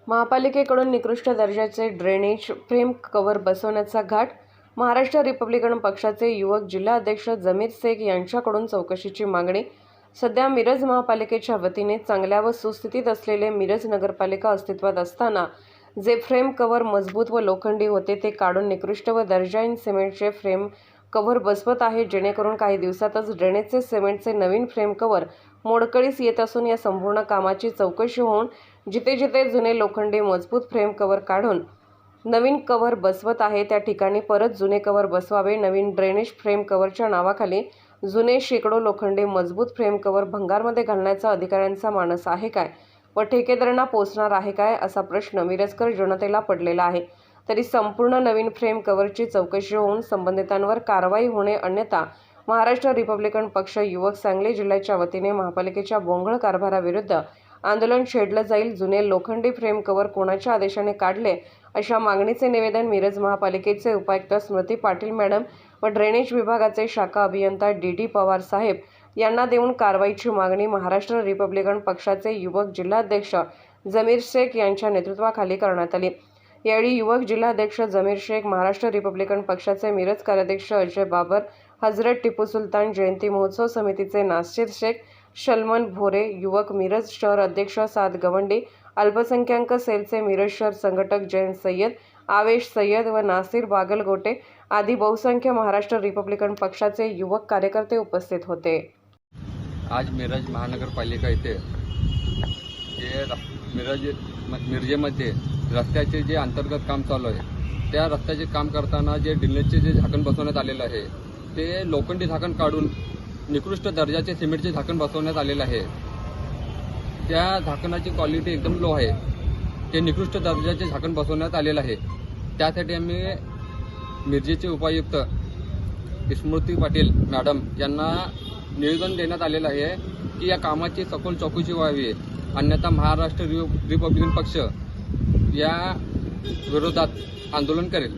महापालिकेकडून निकृष्ट दर्जाचे ड्रेनेज फ्रेम कव्हर बसवण्याचा घाट महाराष्ट्र रिपब्लिकन पक्षाचे युवक जिल्हाध्यक्ष जमीर शेख यांच्याकडून चौकशीची मागणी। सध्या मिरज महापालिकेच्या वतीने चांगल्या व सुस्थितीत असलेले मिरज नगरपालिका अस्तित्वात असताना जे फ्रेम कव्हर मजबूत व लोखंडी होते ते काढून निकृष्ट व दर्जाहीन सिमेंटचे फ्रेम कव्हर बसवत आहे, जेणेकरून काही दिवसातच ड्रेनेजचे सिमेंटचे नवीन फ्रेम कव्हर मोडकळीस येत असून या संपूर्ण कामाची चौकशी होऊन जिथे जिथे जुने लोखंडी मजबूत फ्रेम कव्हर काढून नवीन कव्हर बसवत आहे त्या ठिकाणी परत जुने कव्हर बसवावे। नवीन ड्रेनेज फ्रेम कव्हरच्या नावाखाली जुने शेकडो लोखंडी मजबूत फ्रेम कव्हर भंगारमध्ये घालण्याचा अधिकाऱ्यांचा मानस आहे काय व ठेकेदारांना पोचणार आहे काय असा प्रश्न मिरजकर जनतेला पडलेला आहे। तरी संपूर्ण नवीन फ्रेम कव्हरची चौकशी होऊन संबंधितांवर कारवाई होणे, अन्यथा महाराष्ट्र रिपब्लिकन पक्ष युवक सांगली जिल्ह्याच्या वतीने महापालिकेच्या बोंगळ कारभाराविरुद्ध आंदोलन छेडलं जाईल। जुने लोखंडी फ्रेम कव्हर कोणाच्या आदेशाने काढले अशा मागणीचे निवेदन मिरज महापालिकेचे उपायुक्त स्मृती पाटील मॅडम व ड्रेनेज विभागाचे शाखा अभियंता डी पवार साहेब यांना देऊन कारवाईची मागणी महाराष्ट्र रिपब्लिकन पक्षाचे युवक जिल्हाध्यक्ष जमीर शेख यांच्या नेतृत्वाखाली करण्यात आली। यावेळी युवक जिल्हाध्यक्ष जमीर शेख, महाराष्ट्र रिपब्लिकन पक्षाचे मिरज कार्याध्यक्ष अजय बाबर, हजरत टिपू सुलतान जयंती महोत्सव समितीचे नासिर शेख, सलमान भोरे, युवक मिरज शहर अध्यक्ष साद गवंडी, अल्पसंख्याक सेलचे मिरज शहर संघटक जयंत सय्यद, आवेश सय्यद व नासिर बागलगोटे आदी बहुसंख्य महाराष्ट्र रिपब्लिकन पक्षाचे युवक कार्यकर्ते उपस्थित होते। आज मिरज महानगरपालिका येथे मिरजेमध्ये रस्त्याचे जे अंतर्गत काम चालू आहे त्या रस्त्याचे काम करताना जे ड्रेनेजचे जे झाकण बसवण्यात आलेलं आहे ते लोखंडी झाकण काढून निकृष्ट दर्जाचे सिमेंटचे झाकण बसवण्यात आलेलं आहे। त्या झाकणाची क्वालिटी एकदम लो आहे। ते निकृष्ट दर्जाचे झाकण बसवण्यात आलेलं आहे। त्यासाठी आम्ही मिरजेचे उपायुक्त स्मृती पाटील मॅडम यांना निवेदन देण्यात आलेलं आहे की या कामाची सखोल चौकशी व्हावी, अन्यथा महाराष्ट्र रिपब्लिकन पक्ष या विरोधात आंदोलन करेल।